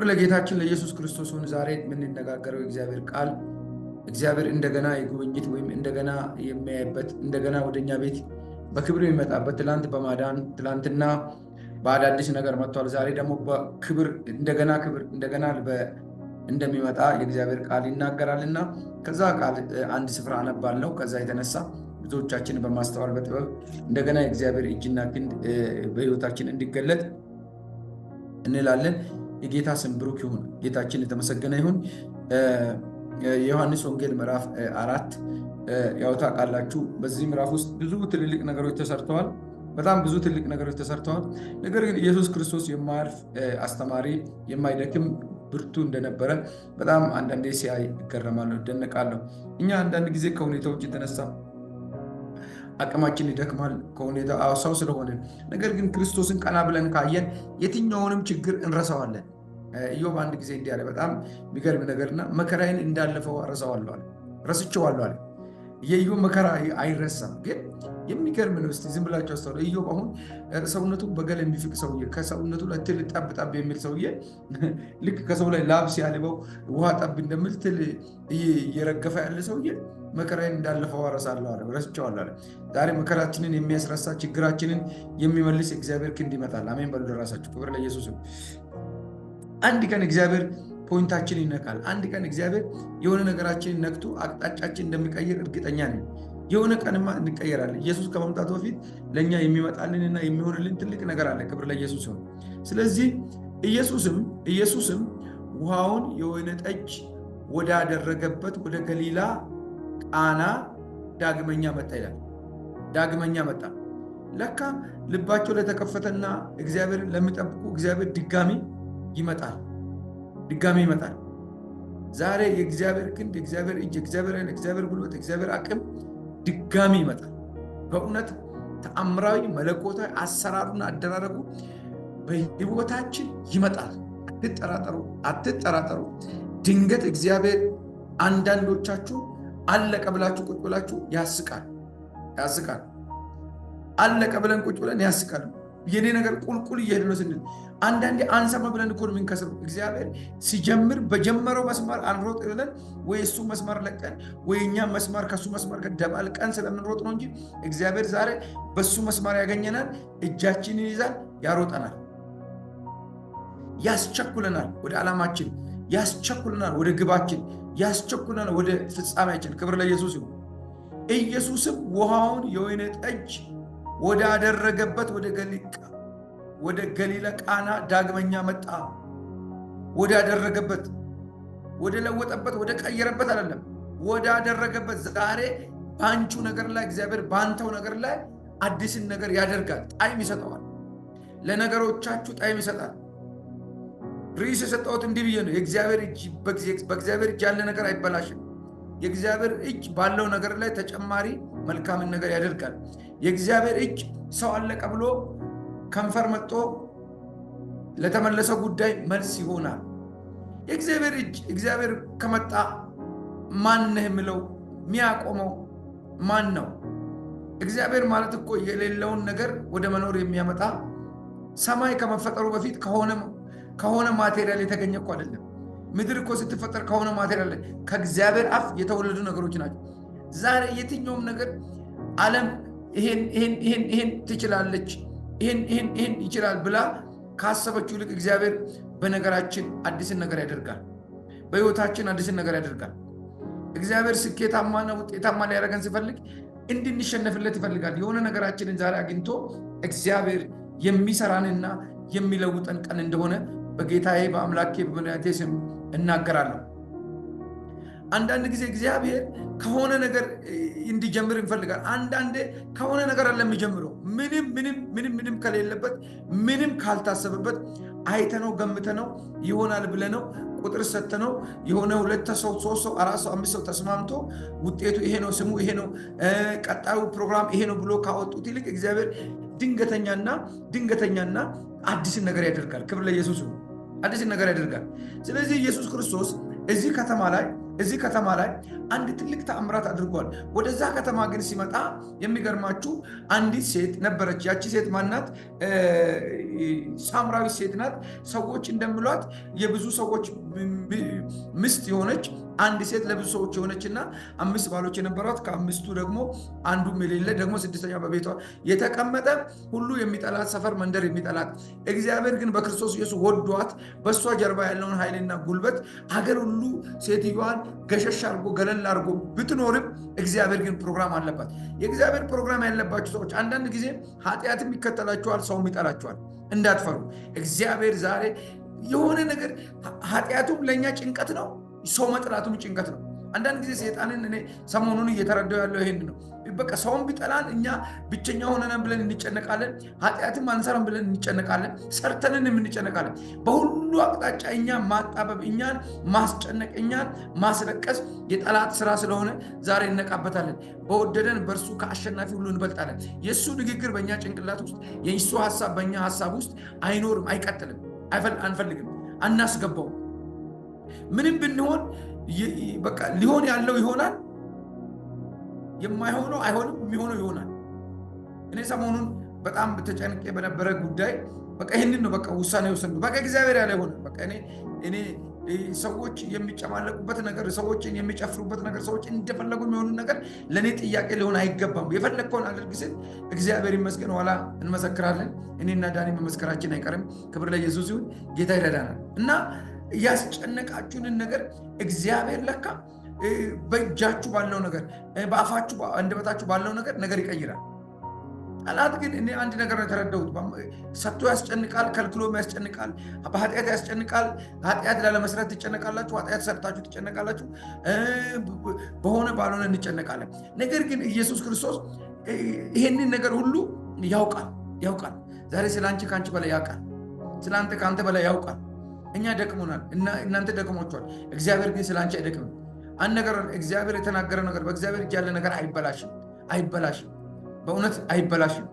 ክብር ለጌታችን ለኢየሱስ ክርስቶስ ሆነ። ዛሬ የምንነጋገረው እግዚአብሔር ቃል እግዚአብሔር እንደገና የጉብኝት ወይም እንደገና የሚያይበት እንደገና ወደኛ ቤት በክብር የሚመጣበት ትላንት በማዳን ትላንትና በአዳዲስ ነገር መጥቷል። ዛሬ ደግሞ በክብር እንደገና እንደሚመጣ የእግዚአብሔር ቃል ይናገራልና ከዛ ቃል አንድ ስፍራ አነባለሁ። ከዛ የተነሳ ብዙዎቻችን በማስተዋል በጥበብ እንደገና የእግዚአብሔር እጅና ክንድ በሕይወታችን እንዲገለጥ እንላለን። የጌታ ስም ብሩክ ይሁን። ጌታችን የተመሰገነ ይሁን። የዮሐንስ ወንጌል ምዕራፍ 4 ያው ታውቃላችሁ፣ በዚህ ምዕራፍ ውስጥ ብዙ ትልልቅ ነገሮች ተሰርተዋል። በጣም ብዙ ትልቅ ነገሮች ተሰርተዋል። ነገር ግን ኢየሱስ ክርስቶስ የማያርፍ አስተማሪ፣ የማይደክም ብርቱ እንደነበረ በጣም አንዳንዴ ሲያይ እገረማለሁ፣ እደነቃለሁ። እኛ አንዳንድ ጊዜ ከሁኔታዎች የተነሳ አቅማችን ይደክማል፣ ከሁኔታ ሰው ስለሆነ። ነገር ግን ክርስቶስን ቀና ብለን ካየን የትኛውንም ችግር እንረሳዋለን። ኢዮብ አንድ ጊዜ እንዲህ አለ፣ በጣም የሚገርም ነገርና መከራዬን እንዳለፈው ረስቼዋለሁ አለ። የኢዮብ መከራ አይረሳም። ግን የሚገርም ነው። እስቲ ዝም ብላችሁ አስተውሉ። ኢዮብ አሁን ሰውነቱ በገል የሚፍቅ ሰውዬ፣ ከሰውነቱ ላይ ትል ጠብ የሚል ሰውዬ፣ ልክ ከሰው ላይ ላብ ሲያልበው ውሃ ጠብ እንደሚል ትል እየረገፈ ያለ ሰውዬ መከራዬን እንዳለፈው ረስቼዋለሁ አለ። ዛሬ መከራችንን የሚያስረሳ ችግራችንን የሚመልስ እግዚአብሔር ክንድ ይመጣል። አሜን በሉ ለራሳችሁ። ክብር ለኢየሱስ። አንድ ቀን እግዚአብሔር ፖይንታችን ይነካል። አንድ ቀን እግዚአብሔር የሆነ ነገራችንን ነክቶ አቅጣጫችን እንደሚቀይር እርግጠኛ ነኝ። የሆነ ቀንማ እንቀየራለን። ኢየሱስ ከመምጣቱ በፊት ለእኛ የሚመጣልንና የሚሆንልን ትልቅ ነገር አለ። ክብር ለኢየሱስ ይሁን። ስለዚህ ኢየሱስም ውሃውን የወይን ጠጅ ወዳደረገበት ወደ ገሊላ ቃና ዳግመኛ መጣ ይላል። ዳግመኛ መጣ። ለካ ልባቸው ለተከፈተና እግዚአብሔርን ለሚጠብቁ እግዚአብሔር ድጋሚ ይመጣል። ዛሬ የእግዚአብሔር ክንድ፣ የእግዚአብሔር እጅ፣ የእግዚአብሔር ኃይል፣ የእግዚአብሔር ጉልበት፣ የእግዚአብሔር አቅም ድጋሚ ይመጣል። በእውነት ተአምራዊ መለኮታዊ አሰራሩና አደራረጉ በሕይወታችን ይመጣል። አትጠራጠሩ። ድንገት እግዚአብሔር አንዳንዶቻችሁ አለቀ ብላችሁ ቁጭ ብላችሁ ያስቃል። አለቀ ብለን ቁጭ ብለን ያስቃል። የኔ ነገር ቁልቁል እየሄደ ነው ስንል አንዳንዴ አንሰማ ብለን እኮ ነው የምንከስረው። እግዚአብሔር ሲጀምር በጀመረው መስመር አንሮጥ ብለን ወይ እሱ መስመር ለቀን ወይ እኛ መስመር ከሱ መስመር ጋር ደባልቀን ስለምንሮጥ ነው እንጂ እግዚአብሔር ዛሬ በሱ መስመር ያገኘናል፣ እጃችንን ይዛል፣ ያሮጠናል፣ ያስቸኩለናል፣ ወደ ዓላማችን ያስቸኩለናል፣ ወደ ግባችን ያስቸኩለናል፣ ወደ ፍጻሜያችን። ክብር ለኢየሱስ ይሁን። ኢየሱስም ውሃውን የወይን ጠጅ ወዳደረገበት ወደ ገሊላ ቃና ዳግመኛ መጣ። ወዳደረገበት፣ ወደ ለወጠበት፣ ወደ ቀየረበት አይደለም፣ ወዳደረገበት። ዛሬ በአንቺ ነገር ላይ እግዚአብሔር በአንተው ነገር ላይ አዲስን ነገር ያደርጋል። ጣዕም ይሰጠዋል። ለነገሮቻችሁ ጣዕም ይሰጣል። ርዕስ የሰጠሁት እንዲህ ብዬ ነው። የእግዚአብሔር እጅ በእግዚአብሔር እጅ ያለ ነገር አይበላሽም። የእግዚአብሔር እጅ ባለው ነገር ላይ ተጨማሪ መልካምን ነገር ያደርጋል። የእግዚአብሔር እጅ ሰው አለቀ ብሎ ከንፈር መጥቶ ለተመለሰው ጉዳይ መልስ ይሆናል። የእግዚአብሔር እጅ እግዚአብሔር ከመጣ ማነህ የሚለው የሚያቆመው ማን ነው? እግዚአብሔር ማለት እኮ የሌለውን ነገር ወደ መኖር የሚያመጣ ሰማይ ከመፈጠሩ በፊት ከሆነ ማቴሪያል የተገኘ እኮ አይደለም። ምድር እኮ ስትፈጠር ከሆነ ማቴሪያል ከእግዚአብሔር አፍ የተወለዱ ነገሮች ናቸው። ዛሬ የትኛውም ነገር ዓለም ይሄን ትችላለች፣ ይሄን ይችላል ብላ ካሰበችው ይልቅ እግዚአብሔር በነገራችን አዲስን ነገር ያደርጋል። በሕይወታችን አዲስን ነገር ያደርጋል። እግዚአብሔር ስኬታማና ውጤታማ ሊያደርገን ሲፈልግ እንድንሸነፍለት ይፈልጋል። የሆነ ነገራችንን ዛሬ አግኝቶ እግዚአብሔር የሚሰራንና የሚለውጠን ቀን እንደሆነ በጌታዬ በአምላኬ በመድኃኒቴ ስም እናገራለሁ። አንዳንድ ጊዜ እግዚአብሔር ከሆነ ነገር እንዲጀምር እንፈልጋል። አንዳንዴ ከሆነ ነገር አለ የሚጀምረው ምንም ከሌለበት፣ ምንም ካልታሰበበት፣ አይተነው ገምተነው ይሆናል ብለነው ቁጥር ሰተነው የሆነ 2 ሰው 3 ሰው 4 ሰው 5 ሰው ተስማምቶ ውጤቱ ይሄ ነው፣ ስሙ ይሄ ነው፣ ቀጣዩ ፕሮግራም ይሄ ነው ብሎ ካወጡት ይልቅ እግዚአብሔር ድንገተኛና አዲስን ነገር ያደርጋል። ክብር ለኢየሱስ ይሁን። አዲስን ነገር ያደርጋል። ስለዚህ ኢየሱስ ክርስቶስ እዚህ ከተማ ላይ እዚህ ከተማ ላይ አንድ ትልቅ ተአምራት አድርጓል። ወደዛ ከተማ ግን ሲመጣ የሚገርማችሁ አንዲት ሴት ነበረች። ያቺ ሴት ማናት? ሳምራዊ ሴት ናት። ሰዎች እንደሚሏት የብዙ ሰዎች ሚስት የሆነች አንድ ሴት ለብዙ ሰዎች የሆነችና 5 ባሎች የነበሯት ከ5ቱ ደግሞ አንዱም የሌለ ደግሞ 6ኛ በቤቷ የተቀመጠ ሁሉ የሚጠላት ሰፈር መንደር የሚጠላት እግዚአብሔር ግን በክርስቶስ ኢየሱስ ወዷት በእሷ ጀርባ ያለውን ኃይልና ጉልበት ሀገር ሁሉ ሴትዮዋን ገሸሽ አድርጎ ገለል አድርጎ ብትኖርም እግዚአብሔር ግን ፕሮግራም አለባት። የእግዚአብሔር ፕሮግራም ያለባቸው ሰዎች አንዳንድ ጊዜ ኃጢአትም ይከተላቸዋል፣ ሰውም ይጠላቸዋል። እንዳትፈሩ። እግዚአብሔር ዛሬ የሆነ ነገር ኃጢአቱም ለእኛ ጭንቀት ነው፣ ሰው መጥላቱም ጭንቀት ነው። አንዳንድ ጊዜ ሰይጣንን እኔ ሰሞኑን እየተረዳው ያለው ይሄን ነው። በቃ ሰውን ቢጠላን እኛ ብቸኛ ሆነን ብለን እንጨነቃለን፣ ኃጢአትም አንሰራም ብለን እንጨነቃለን፣ ሰርተንን እንጨነቃለን። በሁሉ አቅጣጫ እኛን ማጣበብ፣ እኛን ማስጨነቅ፣ እኛን ማስለቀስ የጠላት ስራ ስለሆነ ዛሬ እነቃበታለን። በወደደን በእርሱ ከአሸናፊ ሁሉ እንበልጣለን። የእሱ ንግግር በእኛ ጭንቅላት ውስጥ፣ የእሱ ሀሳብ በእኛ ሀሳብ ውስጥ አይኖርም፣ አይቀጥልም፣ አንፈልግም፣ አናስገባው። ምንም ብንሆን በቃ ሊሆን ያለው ይሆናል፣ የማይሆነው አይሆንም፣ የሚሆነው ይሆናል። እኔ ሰሞኑን በጣም ተጨንቄ በነበረ ጉዳይ በቃ ይህንን ነው በቃ ውሳኔ ወሰንኩ። በቃ እግዚአብሔር ያለ ሆነ። በቃ እኔ ሰዎች የሚጨማለቁበት ነገር፣ ሰዎች የሚጨፍሩበት ነገር፣ ሰዎች እንደፈለጉ የሚሆኑ ነገር ለእኔ ጥያቄ ሊሆን አይገባም። የፈለግከውን አድርግ ስል እግዚአብሔር ይመስገን ኋላ እንመሰክራለን። እኔና ዳኒ መመስከራችን አይቀርም። ክብር ለኢየሱስ ይሁን። ጌታ ይረዳናል። እና ያስጨነቃችሁንን ነገር እግዚአብሔር ለካ በእጃችሁ ባለው ነገር፣ በአፋችሁ አንደበታችሁ ባለው ነገር ይቀይራል። ጠላት ግን እኔ አንድ ነገር ነው የተረዳሁት። ሰጥቶ ያስጨንቃል፣ ከልክሎም ያስጨንቃል፣ በኃጢአት ያስጨንቃል። ኃጢአት ላለመስራት ትጨነቃላችሁ፣ ኃጢአት ሰርታችሁ ትጨነቃላችሁ፣ በሆነ ባልሆነ እንጨነቃለን። ነገር ግን ኢየሱስ ክርስቶስ ይሄንን ነገር ሁሉ ያውቃል። ዛሬ ስለ አንቺ ከአንቺ በላይ ያውቃል። ስለ አንተ ከአንተ በላይ ያውቃል። እኛ ደክሞናል፣ እናንተ ደክሞችኋል። እግዚአብሔር ግን ስለ አንቺ አይደክምም። አንድ ነገር እግዚአብሔር የተናገረ ነገር፣ በእግዚአብሔር እጅ ያለ ነገር አይበላሽም። በእውነት አይበላሽም።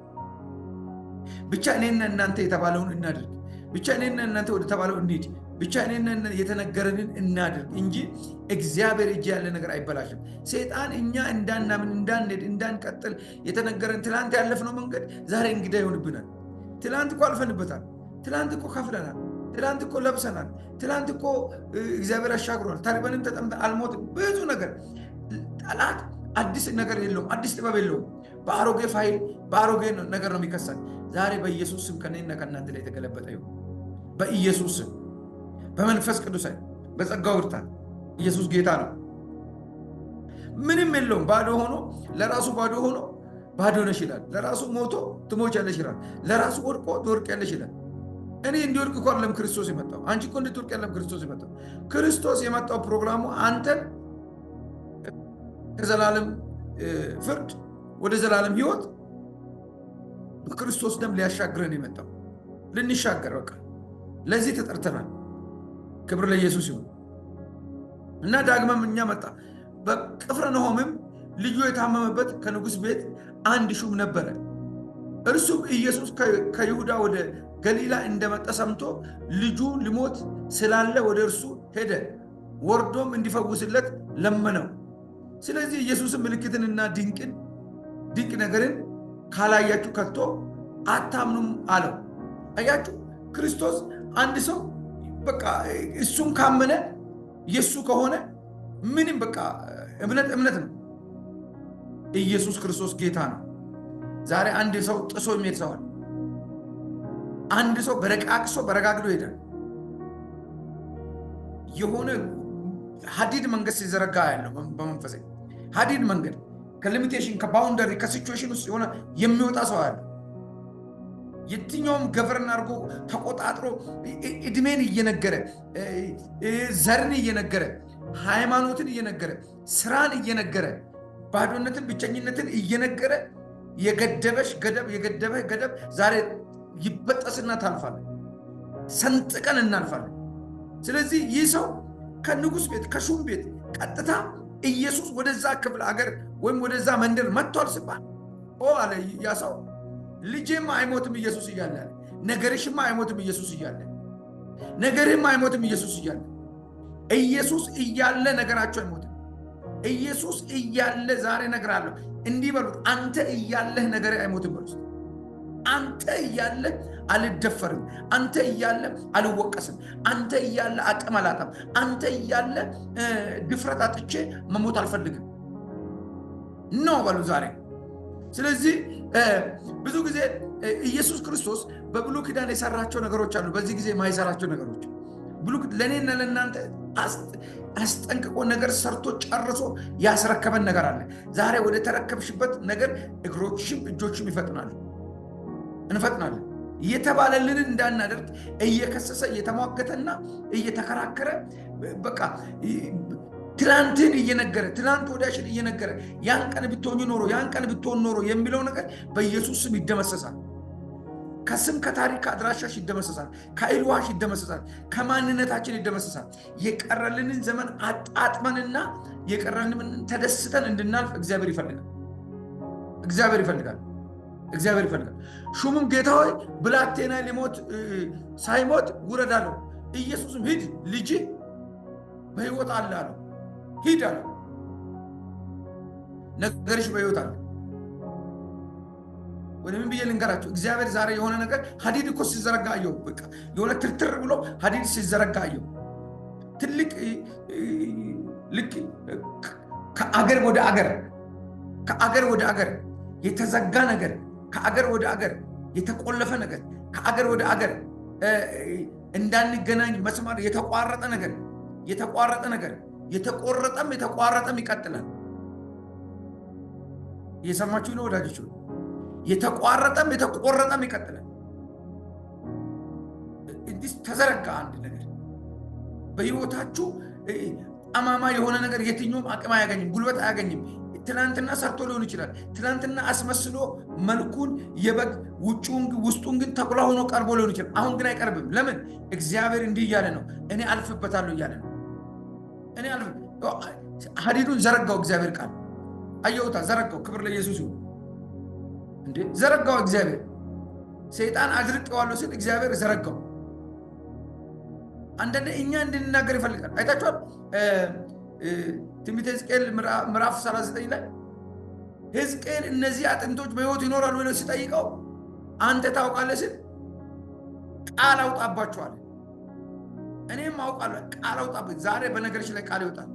ብቻ እኔና እናንተ የተባለውን እናድርግ። ብቻ እኔና እናንተ ወደ ተባለው እንሂድ። ብቻ እኔና የተነገረንን እናድርግ እንጂ እግዚአብሔር እጅ ያለ ነገር አይበላሽም። ሰይጣን እኛ እንዳናምን፣ እንዳንሄድ፣ እንዳንቀጥል የተነገረን ትላንት ያለፍነው መንገድ ዛሬ እንግዳ ይሆንብናል። ትላንት እኮ አልፈንበታል። ትላንት እኮ ከፍለናል። ትላንት እኮ ለብሰናል። ትላንት እኮ እግዚአብሔር አሻግሯል። ተርበንም ተጠምተን አልሞትም። ብዙ ነገር ጠላት አዲስ ነገር የለውም፣ አዲስ ጥበብ የለውም። በአሮጌ ፋይል በአሮጌ ነገር ነው የሚከሳል። ዛሬ በኢየሱስ ስም ከእኔና ከእናንተ ላይ የተገለበጠ ይሁን። በኢየሱስ ስም፣ በመንፈስ ቅዱስ ኃይል፣ በጸጋው ብርታት። ኢየሱስ ጌታ ነው። ምንም የለውም። ባዶ ሆኖ ለራሱ ባዶ ሆኖ ባዶ ነሽ ይላል። ለራሱ ሞቶ ትሞቻለሽ ይላል። ለራሱ ወድቆ ትወድቂያለሽ ይላል። እኔ እንዲወድቅ እኮ አይደለም ክርስቶስ የመጣው። አንቺ እኮ እንድትወድቅ አይደለም ክርስቶስ የመጣው። ክርስቶስ የመጣው ፕሮግራሙ አንተን ከዘላለም ፍርድ ወደ ዘላለም ሕይወት በክርስቶስ ደም ሊያሻግረን የመጣው ልንሻገር፣ በቃ ለዚህ ተጠርተናል። ክብር ለኢየሱስ ይሁን። እና ዳግመም እኛ መጣ። በቅፍርናሆምም ልጁ የታመመበት ከንጉሥ ቤት አንድ ሹም ነበረ። እርሱም ኢየሱስ ከይሁዳ ወደ ገሊላ እንደመጣ ሰምቶ ልጁ ሊሞት ስላለ ወደ እርሱ ሄደ። ወርዶም እንዲፈውስለት ለመነው። ስለዚህ ኢየሱስም ምልክትንና ድንቅ ነገርን ካላያችሁ ከቶ አታምኑም አለው። አያችሁ፣ ክርስቶስ አንድ ሰው በቃ እሱን ካመነ የሱ ከሆነ ምንም በቃ እምነት ነው። ኢየሱስ ክርስቶስ ጌታ ነው። ዛሬ አንድ ሰው ጥሶ የሚሄድ ሰዋል። አንድ ሰው በረጋግዶ ይሄዳል። የሆነ ሀዲድ መንገድ ሲዘረጋ ያለው በመንፈሴ ሀዲድ መንገድ ከሊሚቴሽን ከባውንደሪ ከሲቹዌሽን ውስጥ የሆነ የሚወጣ ሰው አለ። የትኛውም ገቨርን አድርጎ ተቆጣጥሮ እድሜን እየነገረ ዘርን እየነገረ ሃይማኖትን እየነገረ ስራን እየነገረ ባዶነትን ብቸኝነትን እየነገረ የገደበሽ ገደብ ዛሬ ይበጠስና ታልፋለን። ሰንጥቀን እናልፋለን። ስለዚህ ይህ ሰው ከንጉሥ ቤት ከሹም ቤት ቀጥታ ኢየሱስ ወደዛ ክፍለ ሀገር ወይም ወደዛ መንደር መጥቷል ሲባል አለ ያ ሰው ልጄማ አይሞትም ኢየሱስ እያለ፣ ነገርሽማ አይሞትም ኢየሱስ እያለ፣ ነገርህማ አይሞትም ኢየሱስ እያለ፣ ኢየሱስ እያለ ነገራቸው አይሞትም። ኢየሱስ እያለ ዛሬ እነግራለሁ እንዲህ በሉት፣ አንተ እያለህ ነገር አይሞትም በሉት። አንተ እያለ አልደፈርም፣ አንተ እያለ አልወቀስም፣ አንተ እያለ አቅም አላጣም፣ አንተ እያለ ድፍረት አጥቼ መሞት አልፈልግም ነው በሉ ዛሬ። ስለዚህ ብዙ ጊዜ ኢየሱስ ክርስቶስ በብሉይ ኪዳን የሰራቸው ነገሮች አሉ፣ በዚህ ጊዜ የማይሰራቸው ነገሮች። ለእኔና ለእናንተ አስጠንቅቆ ነገር ሰርቶ ጨርሶ ያስረከበን ነገር አለ። ዛሬ ወደ ተረከብሽበት ነገር እግሮችሽም እጆችም ይፈጥናሉ፣ እንፈጥናለን። እየተባለልን እንዳናደርግ እየከሰሰ እየተሟገተና እየተከራከረ በቃ ትላንትን እየነገረ ትላንት ወዳሽን እየነገረ ያን ቀን ብትሆኝ ኖሮ ያን ቀን ብትሆን ኖሮ የሚለው ነገር በኢየሱስ ስም ይደመሰሳል። ከስም ከታሪክ አድራሻሽ ይደመሰሳል፣ ከኢልዋሽ ይደመሰሳል፣ ከማንነታችን ይደመሰሳል። የቀረልንን ዘመን አጣጥመንና የቀረልንን ተደስተን እንድናልፍ እግዚአብሔር ይፈልጋል። እግዚአብሔር ይፈልጋል። እግዚአብሔር ይፈልጋል። ሹሙም ጌታ ሆይ ብላቴና ሊሞት ሳይሞት ውረድ አለው። ኢየሱስም ሂድ ልጅ በሕይወት አለ አለው። ሂድ አለው። ነገርሽ በሕይወት አለ። ወደምን ብዬ ልንገራችሁ? እግዚአብሔር ዛሬ የሆነ ነገር ሀዲድ እኮ ሲዘረጋ አየሁ። በቃ የሆነ ትርትር ብሎ ሀዲድ ሲዘረጋ አየሁ። ትልቅ ልክ ከአገር ወደ አገር ከአገር ወደ አገር የተዘጋ ነገር፣ ከአገር ወደ አገር የተቆለፈ ነገር፣ ከአገር ወደ አገር እንዳንገናኝ መስማር የተቋረጠ ነገር የተቋረጠም ይቀጥላል። እየሰማችሁ ነው ወዳጆች? የተቋረጠም ይቀጥላል። እንዲህ ተዘረጋ አንድ ነገር በህይወታችሁ። ጠማማ የሆነ ነገር የትኛውም አቅም አያገኝም፣ ጉልበት አያገኝም። ትናንትና ሰርቶ ሊሆን ይችላል። ትናንትና አስመስሎ መልኩን የበግ ውስጡን ግን ተኩላ ሆኖ ቀርቦ ሊሆን ይችላል። አሁን ግን አይቀርብም። ለምን? እግዚአብሔር እንዲህ እያለ ነው፣ እኔ አልፍበታለሁ እያለ ነው። ሀዲዱን ዘረጋው እግዚአብሔር ቃል አየውታ፣ ዘረጋው። ክብር ለኢየሱስ ይሁን። እንዴ ዘረጋው እግዚአብሔር። ሰይጣን አድርቄዋለሁ ሲል እግዚአብሔር ዘረጋው። አንዳንዴ እኛ እንድንናገር ይፈልጋል። አይታችኋል? ትንቢተ ሕዝቅኤል ምዕራፍ 39 ላይ ሕዝቅኤል እነዚህ አጥንቶች በሕይወት ይኖራሉ ብሎ ሲጠይቀው አንተ ታውቃለህ ሲል ቃል አውጣባቸዋል። እኔም አውቃለሁ፣ ቃል አውጣበት። ዛሬ በነገርሽ ላይ ቃል ይወጣል።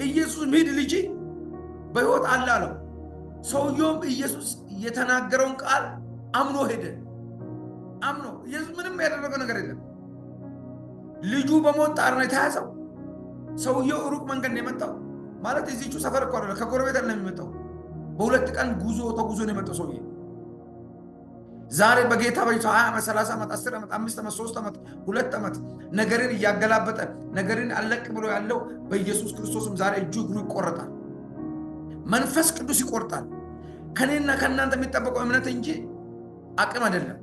ኢየሱስ ሂድ ልጅ በሕይወት አለ አለው። ሰውየውም ኢየሱስ የተናገረውን ቃል አምኖ ሄደ። አምኖ ኢየሱስ ምንም ያደረገው ነገር የለም። ልጁ በሞት ጣር ነው የተያዘው። ሰውየው ሩቅ መንገድ ነው የመጣው። ማለት እዚቹ ሰፈር እኮ አይደለም፣ ከጎረቤት አይደለም የሚመጣው። በሁለት ቀን ተጉዞ ነው የመጣው ሰውዬ። ዛሬ በጌታ በይቶ 20 ዓመት 30 ዓመት 10 ዓመት 5 ዓመት 3 ዓመት 2 ዓመት ነገርን እያገላበጠ ነገርን አለቅ ብሎ ያለው በኢየሱስ ክርስቶስም ዛሬ እጁ እግሩ ይቆረጣል። መንፈስ ቅዱስ ይቆርጣል። ከኔና ከእናንተ የሚጠበቀው እምነት እንጂ አቅም አይደለም።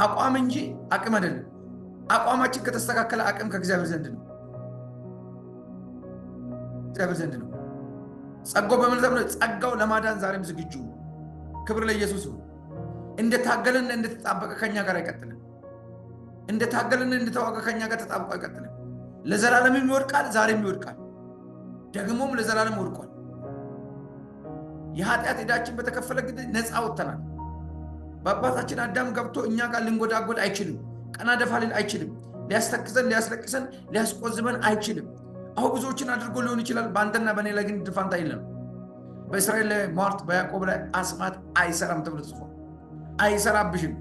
አቋም እንጂ አቅም አይደለም። አቋማችን ከተስተካከለ አቅም ከእግዚአብሔር ዘንድ ነው። እግዚአብሔር ዘንድ ነው። ጸጋው በመልዘብ ነው። ጸጋው ለማዳን ዛሬም ዝግጁ ነው። ክብር ለኢየሱስ ነው። እንደታገለና እንደተጣበቀ ከኛ ጋር አይቀጥልም። እንደታገለና እንደተዋጋ ከኛ ጋር ተጣብቆ አይቀጥልም። ለዘላለም ይወድቃል፣ ዛሬም ይወድቃል፣ ደግሞም ለዘላለም ወድቋል። የኃጢአት ዕዳችን በተከፈለ ጊዜ ነፃ ወጥተናል። በአባታችን አዳም ገብቶ እኛ ጋር ልንጎዳጎድ አይችልም። ቀና ደፋ ሊል አይችልም። ሊያስተክዘን፣ ሊያስለቅሰን፣ ሊያስቆዝበን አይችልም። አሁን ብዙዎችን አድርጎ ሊሆን ይችላል። በአንተና በእኔ ላይ ግን ድፋንታ የለም። በእስራኤል ላይ ሟርት፣ በያዕቆብ ላይ አስማት አይሰራም ተብሎ ጽፏል። አይሰራብሽም።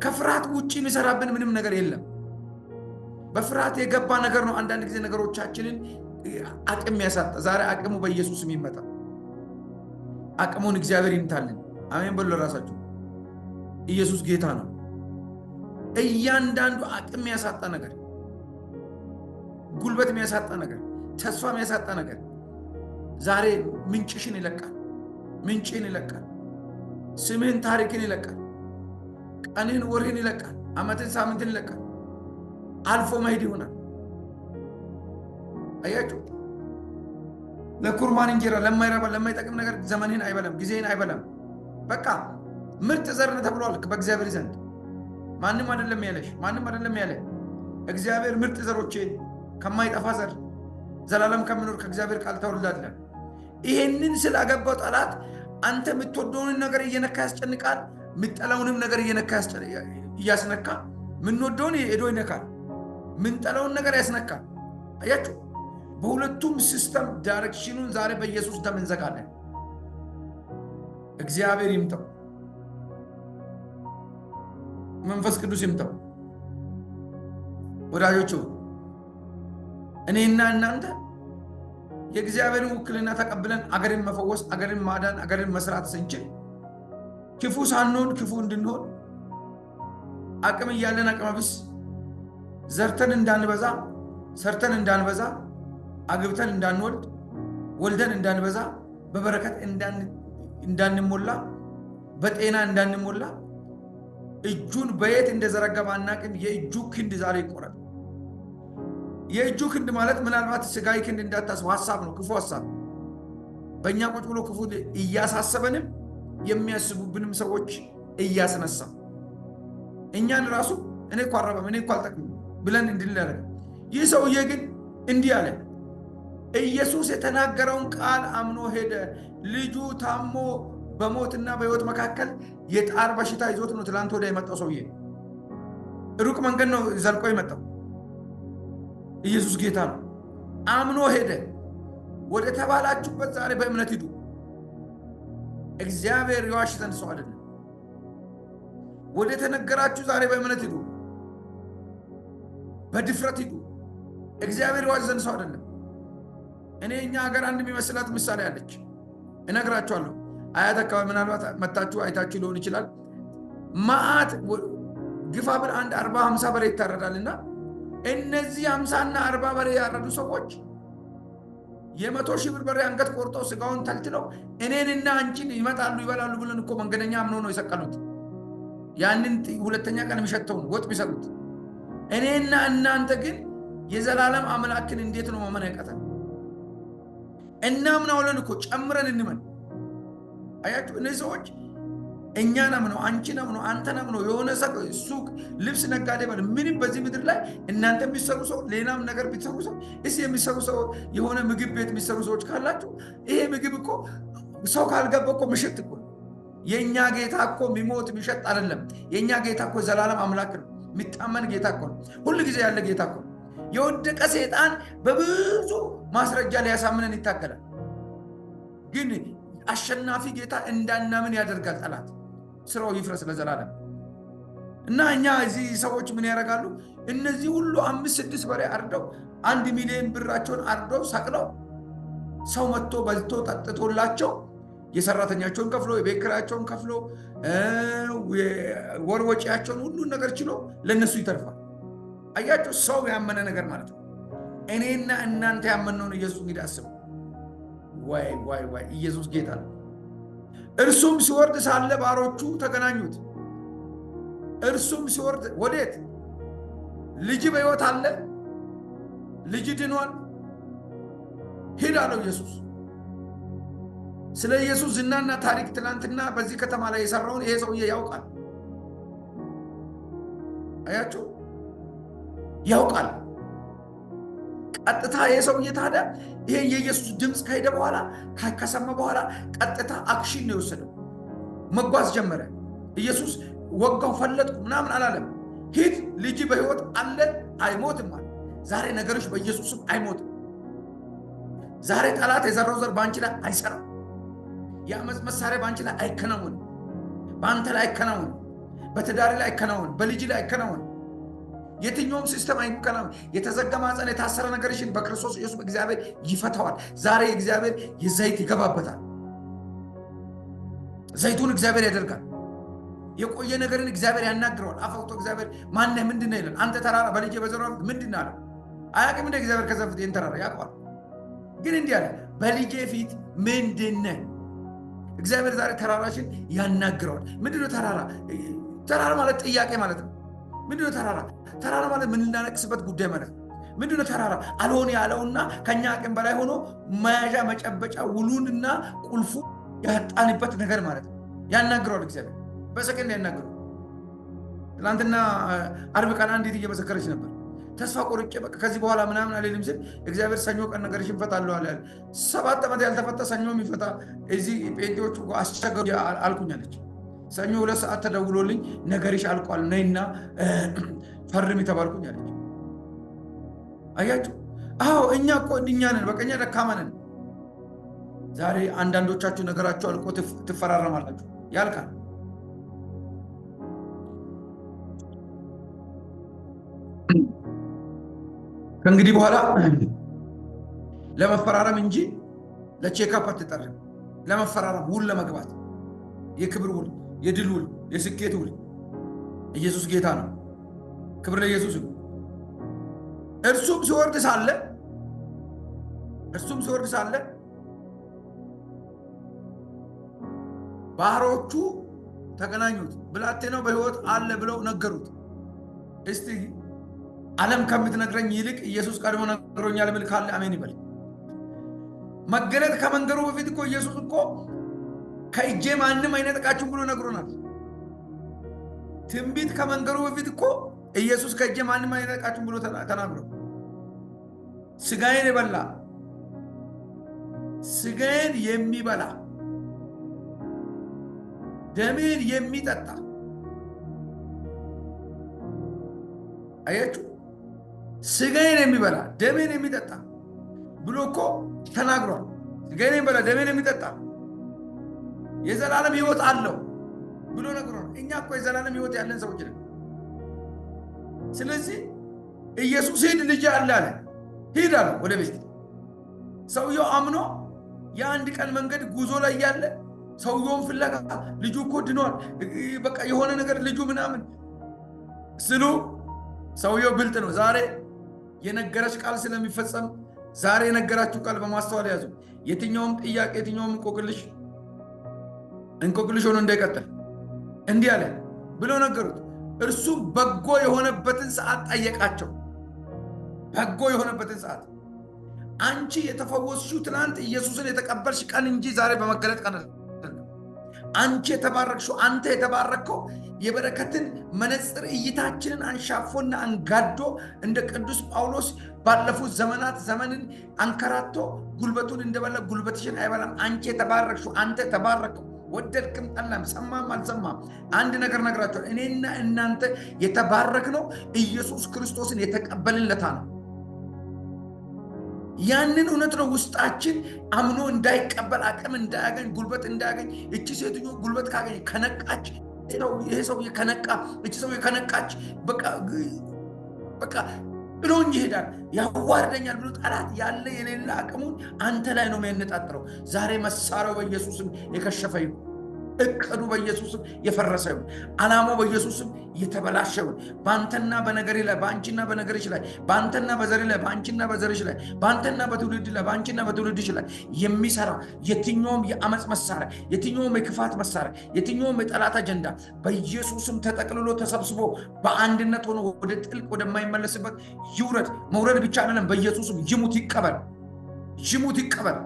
ከፍርሃት ውጭ የሚሰራብን ምንም ነገር የለም። በፍርሃት የገባ ነገር ነው አንዳንድ ጊዜ ነገሮቻችንን አቅም ያሳጣ። ዛሬ አቅሙ በኢየሱስ የሚመጣ አቅሙን እግዚአብሔር ይምታልን። አሜን በሉ። ለራሳችሁ ኢየሱስ ጌታ ነው። እያንዳንዱ አቅም የሚያሳጣ ነገር፣ ጉልበት የሚያሳጣ ነገር፣ ተስፋ የሚያሳጣ ነገር ዛሬ ምንጭሽን ይለቃል። ምንጭን ይለቃል። ስምህን፣ ታሪክን ይለቃል። ቀንህን፣ ወርህን ይለቃል። ዓመትን፣ ሳምንትን ይለቃል። አልፎ መሄድ ይሆናል። አያችሁ፣ ለኩርማን እንጀራ ለማይረባ ለማይጠቅም ነገር ዘመንህን አይበላም፣ ጊዜህን አይበላም። በቃ ምርጥ ዘር ነህ ተብሏል በእግዚአብሔር ዘንድ። ማንም አይደለም ያለሽ፣ ማንም አይደለም ያለ። እግዚአብሔር ምርጥ ዘሮቼን ከማይጠፋ ዘር ዘላለም ከሚኖር ከእግዚአብሔር ቃል ተወልዳለህ። ይሄንን ስላገባው ጠላት አንተ የምትወደውን ነገር እየነካ ያስጨንቃል፣ የምትጠላውንም ነገር እየነካ እያስነካ፣ ምንወደውን ሄዶ ይነካል፣ ምንጠላውን ነገር ያስነካል። አያችሁ፣ በሁለቱም ሲስተም ዳይሬክሽኑን ዛሬ በኢየሱስ ደም እንዘጋለን። እግዚአብሔር ይምጣው፣ መንፈስ ቅዱስ ይምጣው። ወዳጆቹ እኔና እናንተ የእግዚአብሔርን ውክልና ተቀብለን አገርን መፈወስ፣ አገርን ማዳን፣ አገርን መስራት ስንችል ክፉ ሳንሆን ክፉ እንድንሆን አቅም እያለን አቅመ ቢስ ዘርተን እንዳንበዛ፣ ሰርተን እንዳንበዛ፣ አግብተን እንዳንወልድ፣ ወልደን እንዳንበዛ፣ በበረከት እንዳንሞላ፣ በጤና እንዳንሞላ እጁን በየት እንደዘረጋ ባናቅም የእጁ ክንድ ዛሬ ይቆረጥ። የእጁ ክንድ ማለት ምናልባት ስጋዊ ክንድ እንዳታስቡ ሐሳብ ነው፣ ክፉ ሐሳብ በእኛ ቁጭ ብሎ ክፉ እያሳሰበንም የሚያስቡብንም ሰዎች እያስነሳ እኛን ራሱ እኔ እኮ አረበም እኔ እኮ አልጠቅም ብለን እንድንለረግ። ይህ ሰውዬ ግን እንዲህ አለ። ኢየሱስ የተናገረውን ቃል አምኖ ሄደ። ልጁ ታሞ በሞትና በሕይወት መካከል የጣር በሽታ ይዞት ነው ትላንት ወዲያ የመጣው ሰውዬ። ሩቅ መንገድ ነው ዘልቆ የመጣው። ኢየሱስ ጌታ ነው። አምኖ ሄደ። ወደ ተባላችሁበት ዛሬ በእምነት ሂዱ። እግዚአብሔር ይዋሽ ዘንድ ሰው አይደለም። ወደ ተነገራችሁ ዛሬ በእምነት ሂዱ፣ በድፍረት ሂዱ። እግዚአብሔር ይዋሽ ዘንድ ሰው አይደለም። እኔ እኛ ሀገር አንድ የሚመስላት ምሳሌ አለች፣ እነግራችኋለሁ። አያት አካባቢ ምናልባት መታችሁ አይታችሁ ሊሆን ይችላል። ማአት ግፋ ብል አንድ 40-50 በሬ ይታረዳልና እነዚህ 50 እና 40 በሬ ያረዱ ሰዎች የ100,000 ብር በሬ አንገት ቆርጠው ስጋውን ተልትለው እኔንና አንቺን ይመጣሉ ይበላሉ ብለን እኮ መንገደኛ አምነው ነው የሰቀሉት። ያንን ሁለተኛ ቀን የሚሸተውን ወጥ ቢሰሩት። እኔና እናንተ ግን የዘላለም አምላክን እንዴት ነው ማመን ያቃተን? እናምናውለን እኮ ጨምረን እንመን። አያችሁ፣ እነዚህ ሰዎች እኛን አምነው አንቺን አምነው አንተን አምነው የሆነ ሱቅ ልብስ ነጋዴ በል ምንም በዚህ ምድር ላይ እናንተ የሚሰሩ ሰው ሌላም ነገር ቢሰሩ ሰው የሚሰሩ ሰው የሆነ ምግብ ቤት የሚሰሩ ሰዎች ካላችሁ ይሄ ምግብ እኮ ሰው ካልገባ እኮ ምሽት እኮ የኛ ጌታ እኮ የሚሞት የሚሸጥ አይደለም። የኛ ጌታ እኮ ዘላለም አምላክ ነው። የሚታመን ጌታ እኮ ነው። ሁሉ ጊዜ ያለ ጌታ እኮ ነው። የወደቀ ሰይጣን በብዙ ማስረጃ ሊያሳምነን ይታገላል። ግን አሸናፊ ጌታ እንዳናምን ያደርጋል ጠላት። ስራው ይፍረስ ለዘላለም። እና እኛ እዚህ ሰዎች ምን ያደርጋሉ? እነዚህ ሁሉ 5-6 በሬ አርደው 1 ሚሊዮን ብራቸውን አርደው ሰቅለው ሰው መጥቶ በልቶ ጠጥቶላቸው የሰራተኛቸውን ከፍሎ የቤት ኪራያቸውን ከፍሎ ወር ወጪያቸውን ሁሉን ነገር ችሎ ለነሱ ይተርፋል። አያችሁ፣ ሰው ያመነ ነገር ማለት ነው። እኔና እናንተ ያመነውን ኢየሱስ እንግዲህ አስቡ። ዋይ ዋይ ዋይ! ኢየሱስ ጌታ ነው። እርሱም ሲወርድ ሳለ ባሮቹ ተገናኙት። እርሱም ሲወርድ ወዴት? ልጅ በሕይወት አለ፣ ልጅ ድኗል፣ ሂድ አለው ኢየሱስ። ስለ ኢየሱስ ዝናና ታሪክ ትናንትና በዚህ ከተማ ላይ የሰራውን ይሄ ሰውዬ ያውቃል። አያችሁ፣ ያውቃል። ቀጥታ ይሄ ሰውዬ ታዲያ ይሄ የኢየሱስ ድምፅ ከሄደ በኋላ ከሰማ በኋላ ቀጥታ አክሽን ነው የወሰደው። መጓዝ ጀመረ። ኢየሱስ ወጋው ፈለጥኩ ምናምን አላለም። ሂድ፣ ልጅ በሕይወት አለ፣ አይሞትም አለ። ዛሬ ነገሮች በኢየሱስም አይሞትም። ዛሬ ጠላት የዘራው ዘር በአንቺ ላይ አይሰራም። የአመፅ መሳሪያ በአንቺ ላይ አይከናወንም። በአንተ ላይ አይከናወንም። በትዳሪ ላይ አይከናወንም። በልጅ ላይ አይከናወንም። የትኛውም ሲስተም አይከናወን። የተዘጋ ማህፀን የታሰረ ነገርሽን በክርስቶስ ኢየሱስ እግዚአብሔር ይፈታዋል። ዛሬ እግዚአብሔር የዘይት ይገባበታል። ዘይቱን እግዚአብሔር ያደርጋል። የቆየ ነገርን እግዚአብሔር ያናግረዋል። አፈውቶ እግዚአብሔር ማነህ ምንድነው ይላል። አንተ ተራራ በልጄ በዘራው ምንድነው አለው። አያውቅም እንደ እግዚአብሔር ከዛ ፊት ይህን ተራራ ያውቀዋል። ግን እንዲህ አለ፣ በልጄ ፊት ምንድነህ? እግዚአብሔር ዛሬ ተራራሽን ያናግረዋል። ምንድነው ተራራ? ተራራ ማለት ጥያቄ ማለት ነው። ምንድነው ተራራ? ተራራ ማለት ምን ልናነቅስበት ጉዳይ ማለት ነው። ምንድነው ተራራ? አልሆን ያለውና ከኛ አቅም በላይ ሆኖ መያዣ መጨበጫ ውሉንና ቁልፉ ያጣንበት ነገር ማለት ነው። ያናግረዋል እግዚአብሔር በሰከንድ ያናግረዋል። ትናንትና አርብ ቀን አንዲት እየመሰከረች ነበር። ተስፋ ቆርጬ በቃ ከዚህ በኋላ ምናምን አልልም ስል እግዚአብሔር ሰኞ ቀን ነገርሽን እፈታለሁ አለ። 7 ዓመት ያልተፈታ ሰኞ የሚፈታ እዚህ ጴንጤዎቹ አስቸገሩ አልኩኝ አለች። ሰኞ 2 ሰዓት ተደውሎልኝ ነገርሽ አልቋል ነይና ፈርሚ ተባልኩኝ አለች። አያችሁ? አዎ እኛ እኮ እኛ ነን፣ በቃ እኛ ደካማ ነን። ዛሬ አንዳንዶቻችሁ ነገራችሁ አልቆ ትፈራረማላችሁ። ያልቃል። ከእንግዲህ በኋላ ለመፈራረም እንጂ ለቼክአፕ አትጠራም። ለመፈራረም ውል ለመግባት የክብር ውል፣ የድል ውል፣ የስኬት ውል። ኢየሱስ ጌታ ነው። ክብር ለኢየሱስ ነው። እርሱም ሲወርድ ሳለ ባሮቹ ተገናኙት። ብላቴናው በሕይወት አለ ብለው ነገሩት። እስቲ ዓለም ከምትነግረኝ ይልቅ ኢየሱስ ቀድሞ ነግሮኛል ብል ካለ አሜን ይበል። መገለጥ ከመንገሩ በፊት እኮ ኢየሱስ እኮ ከእጄ ማንም አይነጥቃችሁም ብሎ ነግሮናል። ትንቢት ከመንገሩ በፊት እኮ ኢየሱስ ከእጄ ማንም አይነጥቃችሁም ብሎ ተናግሯል። ስጋዬን የበላ ስጋዬን የሚበላ ደሜን የሚጠጣ አያችሁ፣ ስጋዬን የሚበላ ደሜን የሚጠጣ ብሎ እኮ ተናግሯል። ስጋዬን የሚበላ ደሜን የሚጠጣ የዘላለም ሕይወት አለው ብሎ ነግሯል። እኛ እኮ የዘላለም ሕይወት ያለን ሰዎች ነን። ስለዚህ ኢየሱስ ሂድ ልጅ አለ አለ። ሂድ አለ ወደ ቤት። ሰውየው አምኖ የአንድ ቀን መንገድ ጉዞ ላይ ያለ ሰውየውን ፍለጋ ልጁ እኮ ድኗል፣ በቃ የሆነ ነገር ልጁ ምናምን ስሉ ሰውየው ብልጥ ነው። ዛሬ የነገረች ቃል ስለሚፈጸም ዛሬ የነገራችሁ ቃል በማስተዋል ያዙ። የትኛውም ጥያቄ የትኛውም እንቆቅልሽ ሆኖ እንዳይቀጥል እንዲህ አለ ብሎ ነገሩት። እርሱም በጎ የሆነበትን ሰዓት ጠየቃቸው። በጎ የሆነበትን ሰዓት። አንቺ የተፈወስሽው ትናንት ኢየሱስን የተቀበልሽ ቀን እንጂ ዛሬ በመገለጥ ቀን አይደለም። አንቺ የተባረክሽው አንተ የተባረከው የበረከትን መነጽር እይታችንን አንሻፎና አንጋዶ እንደ ቅዱስ ጳውሎስ ባለፉት ዘመናት ዘመንን አንከራቶ ጉልበቱን እንደበላ ጉልበትሽን አይበላም። አንቺ የተባረክሽው አንተ የተባረከው ወደድክም ጠላም ሰማም አልሰማም አንድ ነገር ነግራቸዋል። እኔና እናንተ የተባረክነው ኢየሱስ ክርስቶስን የተቀበልንለታ ነው። ያንን እውነት ነው ውስጣችን አምኖ እንዳይቀበል አቅም እንዳያገኝ ጉልበት እንዳያገኝ። እቺ ሴትዮ ጉልበት ካገኝ ከነቃች፣ ይሄ ሰውዬ ከነቃ፣ እቺ ሰውዬ ከነቃች በቃ ብሎኝ ይሄዳል፣ ያዋርደኛል ብሎ ጠላት ያለ የሌለ አቅሙን አንተ ላይ ነው የሚያነጣጥረው። ዛሬ መሳሪያው በኢየሱስም የከሸፈ ይሁን። እቅዱ በኢየሱስም የፈረሰ ይሁን። ዓላማው በኢየሱስም የተበላሸ ይሁን። በአንተና በነገሬ ላይ፣ በአንቺና በነገርሽ ላይ፣ በአንተና በዘሬ ላይ፣ በአንቺና በዘርሽ ላይ፣ በአንተና በትውልድ ላይ፣ በአንቺና በትውልድሽ ላይ የሚሰራ የትኛውም የአመፅ መሳሪያ፣ የትኛውም የክፋት መሳሪያ፣ የትኛውም የጠላት አጀንዳ በኢየሱስም ተጠቅልሎ ተሰብስቦ በአንድነት ሆኖ ወደ ጥልቅ ወደማይመለስበት ይውረድ። መውረድ ብቻ አይደለም፣ በኢየሱስም ይሙት፣ ይቀበል፣ ይሙት፣ ይቀበል።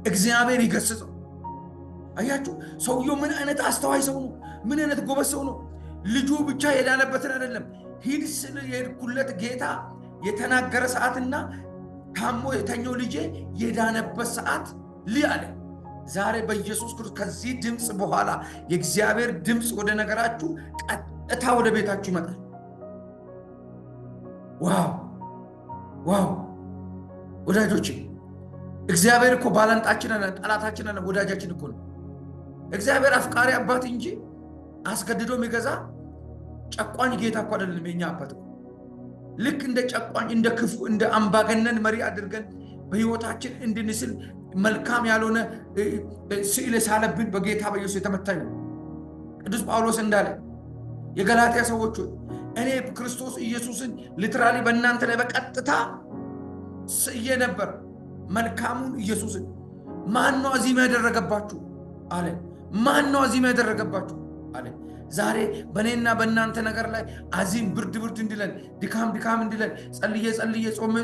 እግዚአብሔር ይገስጸው። አያችሁ ሰውየው ምን አይነት አስተዋይ ሰው ነው! ምን አይነት ጎበዝ ሰው ነው! ልጁ ብቻ የዳነበትን አይደለም፣ ሂድ ስል የሄድኩለት ጌታ የተናገረ ሰዓትና ታሞ የተኛው ልጄ የዳነበት ሰዓት አለ። ዛሬ በኢየሱስ ክርስቶስ ከዚህ ድምፅ በኋላ የእግዚአብሔር ድምፅ ወደ ነገራችሁ ቀጥታ ወደ ቤታችሁ ይመጣል። ዋው ዋው! ወዳጆች እግዚአብሔር እኮ ባላንጣችን አለ፣ ጠላታችን አለ፣ ወዳጃችን እኮ ነው። እግዚአብሔር አፍቃሪ አባት እንጂ አስገድዶ የሚገዛ ጨቋኝ ጌታ እኮ አይደለም። የኛ አባት ልክ እንደ ጨቋኝ፣ እንደ ክፉ፣ እንደ አምባገነን መሪ አድርገን በህይወታችን እንድንስል መልካም ያልሆነ ስዕል ሳለብን በጌታ በኢየሱስ የተመታ ነው። ቅዱስ ጳውሎስ እንዳለ የገላትያ ሰዎች እኔ ክርስቶስ ኢየሱስን ሊትራሊ በእናንተ ላይ በቀጥታ ስዬ ነበር መልካሙን ኢየሱስን። ማን ነው አዚም ያደረገባችሁ አለ። ማን ነው አዚም ያደረገባችሁ አለ። ዛሬ በእኔና በእናንተ ነገር ላይ አዚም ብርድ እንዲለን ድካም እንዲለን ጸልዬ ጾሜ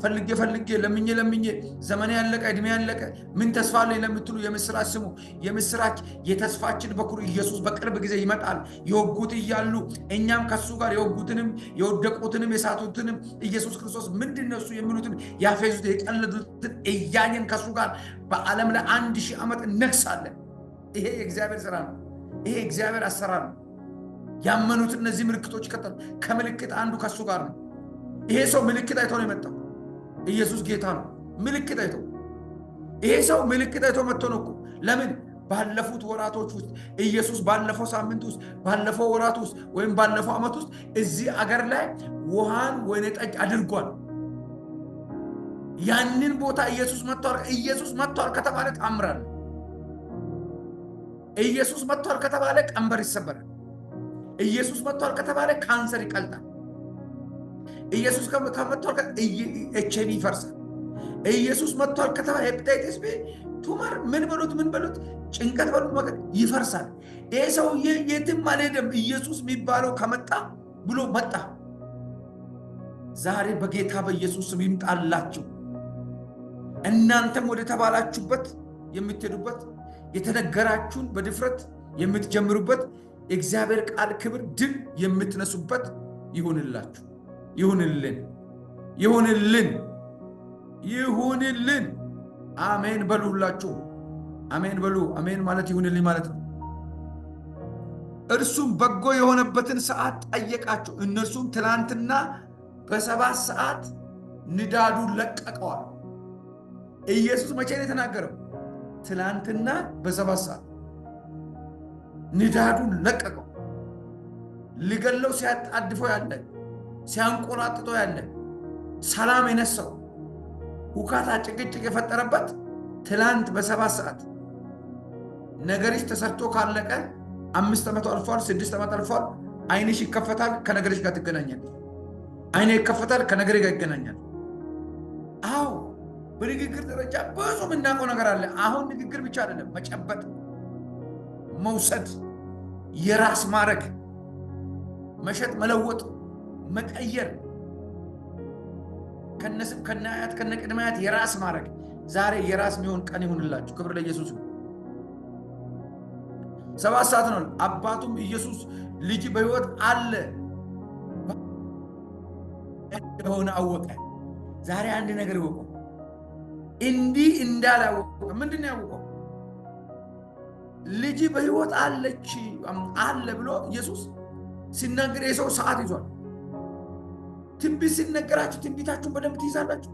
ፈልጌ ለምኜ ዘመኔ ያለቀ ዕድሜ ያለቀ ምን ተስፋ አለኝ ለምትሉ የምስራች ስሙ። የምስራች የተስፋችን በኩር ኢየሱስ በቅርብ ጊዜ ይመጣል። የወጉት እያሉ እኛም ከሱ ጋር የወጉትንም የወደቁትንም የሳቱትንም ኢየሱስ ክርስቶስ ምንድነው እሱ የሚሉትን ያፌዙት የቀለዱትን እያየን ከሱ ጋር በዓለም ላይ 1000 ዓመት እነግሳለን። ይሄ የእግዚአብሔር ሥራ ነው። ይሄ እግዚአብሔር አሰራር ነው። ያመኑት እነዚህ ምልክቶች ይከተሉ። ከምልክት አንዱ ከሱ ጋር ነው። ይሄ ሰው ምልክት አይቶ ነው የመጣው። ኢየሱስ ጌታ ነው። ምልክት አይቶ ይሄ ሰው ምልክት አይቶ መጥቶ ነው እኮ። ለምን ባለፉት ወራቶች ውስጥ ኢየሱስ ባለፈው ሳምንት ውስጥ ባለፈው ወራት ውስጥ ወይም ባለፈው ዓመት ውስጥ እዚህ አገር ላይ ውሃን ወይን ጠጅ አድርጓል። ያንን ቦታ ኢየሱስ መጥቷል ከተባለ ታምራል። ኢየሱስ መጥቷል ከተባለ ቀንበር ይሰበራል። ኢየሱስ መጥቷል ከተባለ ካንሰር ይቀልጣል። ኢየሱስ ከመጥቷል ኤችአይቪ ይፈርሳል። ኢየሱስ መጥቷል ከተባለ ሄፓታይቲስ ቢ ቱመር ምን በሉት ጭንቀት በሉት ነገር ይፈርሳል። ይሄ ሰውዬ የትም አልሄደም። ኢየሱስ የሚባለው ከመጣ ብሎ መጣ። ዛሬ በጌታ በኢየሱስ ስም ይምጣላችሁ። እናንተም ወደ ተባላችሁበት የምትሄዱበት የተነገራችሁን በድፍረት የምትጀምሩበት እግዚአብሔር ቃል ክብር ድል የምትነሱበት ይሁንላችሁ። ይሁንልን። አሜን በሉላችሁ። አሜን በሉ። አሜን ማለት ይሁንልኝ ማለት ነው። እርሱም በጎ የሆነበትን ሰዓት ጠየቃቸው። እነርሱም ትናንትና በ7 ሰዓት ንዳዱን ለቀቀዋል። ኢየሱስ መቼ ነው የተናገረው? ትናንትና በ7 ሰዓት ንዳዱን ለቀቀው። ሊገለው ሲያጣድፈው ያለ ሲያንቆላጥጠው ያለ ሰላም የነሳው ሁካታ ጭቅጭቅ የፈጠረበት ትላንት በ7 ሰዓት ነገርሽ ተሰርቶ ካለቀ 5 ዓመት አልፏል፣ 6 ዓመት አልፏል። አይንሽ ይከፈታል፣ ከነገርሽ ጋር ትገናኛል። አይኔ ይከፈታል፣ ከነገሬ ጋር ይገናኛል። አዎ በንግግር ደረጃ ብዙ የምናውቀው ነገር አለ። አሁን ንግግር ብቻ አይደለም፣ መጨበጥ፣ መውሰድ፣ የራስ ማድረግ፣ መሸጥ፣ መለወጥ፣ መቀየር፣ ከነስም ከነአያት ከነቅድማያት የራስ ማድረግ። ዛሬ የራስ የሚሆን ቀን ይሁንላችሁ። ክብር ለኢየሱስ። 7 ሰዓት ነው። አባቱም ኢየሱስ ልጅ በሕይወት አለ እንደሆነ አወቀ። ዛሬ አንድ ነገር ይወቀው። እንዲህ እንዳላወቀ ምንድን ነው ያወቀው? ልጅ በሕይወት አለች አለ ብሎ ኢየሱስ ሲናገር የሰው ሰዓት ይዟል። ትንቢት ሲነገራችሁ ትንቢታችሁን በደንብ ትይዛላችሁ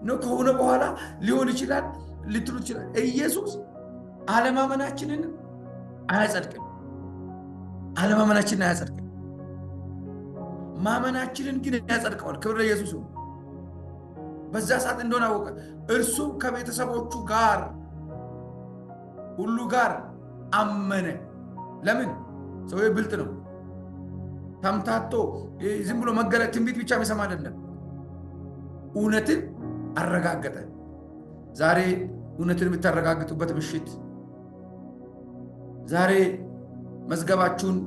ነው። ከሆነ በኋላ ሊሆን ይችላል ልትሉ ይችላል። ኢየሱስ አለማመናችንን አያጸድቅም። ማመናችንን ግን ያጸድቀዋል። ክብር ለኢየሱስ። በዛ ሰዓት እንደሆነ አወቀ። እርሱም ከቤተሰቦቹ ጋር ሁሉ ጋር አመነ። ለምን? ሰው ብልጥ ነው። ተምታቶ ዝም ብሎ መገለጥ ትንቢት ብቻ የሚሰማ አይደለም። እውነትን አረጋገጠ። ዛሬ እውነትን የምታረጋግጡበት ምሽት፣ ዛሬ መዝገባችሁን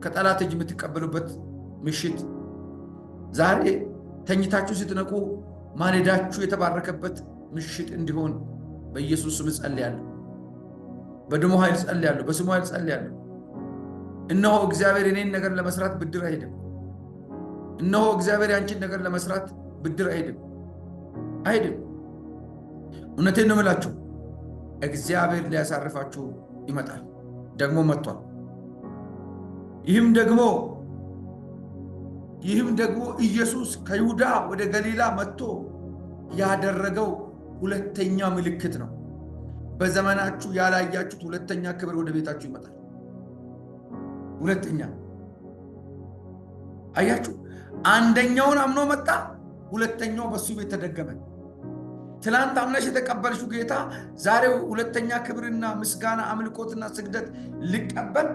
ከጠላት እጅ የምትቀበሉበት ምሽት፣ ዛሬ ተኝታችሁ ስትነቁ ማለዳችሁ የተባረከበት ምሽት እንዲሆን በኢየሱስ ስም ጸልያለሁ። በደሙ ኃይል ጸልያለሁ። በስሙ ኃይል ጸልያለሁ። እነሆ እግዚአብሔር የኔን ነገር ለመስራት ብድር አይሄድም። እነሆ እግዚአብሔር ያንቺን ነገር ለመስራት ብድር አይሄድም። እውነቴን ነው የምላችሁ። እግዚአብሔር ሊያሳርፋችሁ ይመጣል፣ ደግሞ መጥቷል። ይህም ደግሞ ኢየሱስ ከይሁዳ ወደ ገሊላ መጥቶ ያደረገው ሁለተኛ ምልክት ነው። በዘመናችሁ ያላያችሁት ሁለተኛ ክብር ወደ ቤታችሁ ይመጣል። ሁለተኛ አያችሁ። አንደኛውን አምኖ መጣ፣ ሁለተኛው በሱ ቤት ተደገመ። ትላንት አምነሽ የተቀበልሽው ጌታ ዛሬ ሁለተኛ ክብርና ምስጋና አምልኮትና ስግደት ሊቀበል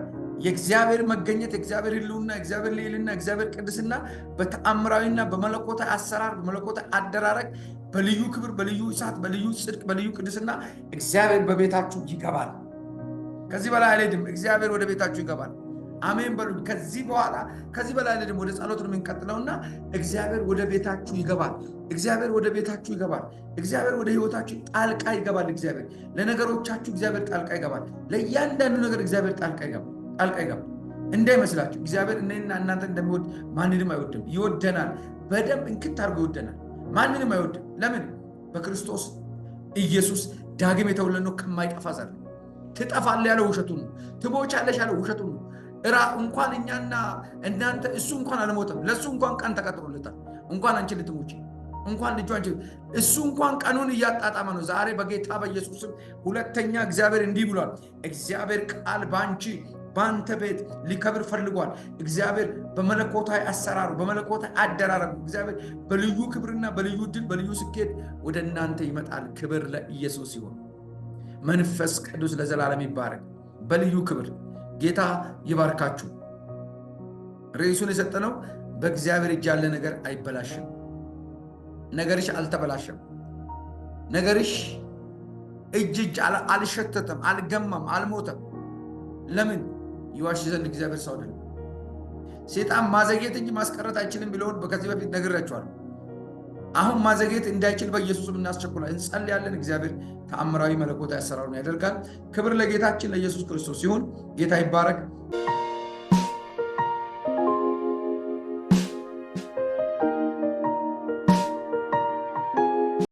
የእግዚአብሔር መገኘት፣ የእግዚአብሔር ሕልውና፣ የእግዚአብሔር ልዕልና፣ የእግዚአብሔር ቅድስና በተአምራዊና በመለኮታዊ አሰራር በመለኮታዊ አደራረግ በልዩ ክብር፣ በልዩ እሳት፣ በልዩ ጽድቅ፣ በልዩ ቅድስና እግዚአብሔር በቤታችሁ ይገባል። ከዚህ በላይ አልሄድም። እግዚአብሔር ወደ ቤታችሁ ይገባል። አሜን በሉ። ከዚህ በኋላ ከዚህ በላይ አልሄድም። ወደ ጸሎት ነው የምንቀጥለውና እግዚአብሔር ወደ ቤታችሁ ይገባል። እግዚአብሔር ወደ ቤታችሁ ይገባል። እግዚአብሔር ወደ ህይወታችሁ ጣልቃ ይገባል። እግዚአብሔር ለነገሮቻችሁ እግዚአብሔር ጣልቃ ይገባል። ለእያንዳንዱ ነገር እግዚአብሔር ጣልቃ ይገባል። እንዳይመስላችሁ እግዚአብሔር እኔና እናንተ እንደሚወድ ማንንም አይወድም። ይወደናል። በደንብ እንክት አድርጎ ይወደናል። ማንንም አይወድም። ለምን? በክርስቶስ ኢየሱስ ዳግም የተወለድነው ከማይጠፋ ዘር። ትጠፋለህ ያለው ውሸቱን ነው። ትሞቻለሽ ያለው ውሸቱን ነው። እንኳን እኛና እናንተ እሱ እንኳን አልሞተም። ለሱ እንኳን ቀን ተቀጥሮለታል። እንኳን አንቺ ልትሞቺ እንኳን ልጁ አንቺ እሱ እንኳን ቀኑን እያጣጣመ ነው። ዛሬ በጌታ በኢየሱስም ሁለተኛ እግዚአብሔር እንዲህ ብሏል። እግዚአብሔር ቃል በአንተ ቤት ሊከብር ፈልጓል። እግዚአብሔር በመለኮታዊ አሰራሩ በመለኮታዊ አደራረጉ እግዚአብሔር በልዩ ክብርና በልዩ ድል በልዩ ስኬት ወደ እናንተ ይመጣል። ክብር ለኢየሱስ ይሁን። መንፈስ ቅዱስ ለዘላለም ይባረክ። በልዩ ክብር ጌታ ይባርካችሁ። ርዕሱን የሰጠነው በእግዚአብሔር እጅ ያለ ነገር አይበላሽም። ነገርሽ አልተበላሸም። ነገርሽ እጅ አልሸተተም፣ አልገማም፣ አልሞተም። ለምን? ይዋሽ ዘንድ እግዚአብሔር ሰው አይደለም። ሴጣን ማዘግየት እንጂ ማስቀረት አይችልም ብለውን ከዚህ በፊት ነግሬያችኋለሁ። አሁን ማዘግየት እንዳይችል በኢየሱስም እናስቸኩላለን፣ እንጸልያለን። እግዚአብሔር ተአምራዊ መለኮታዊ አሰራሩን ያደርጋል። ክብር ለጌታችን ለኢየሱስ ክርስቶስ ይሁን። ጌታ ይባረክ።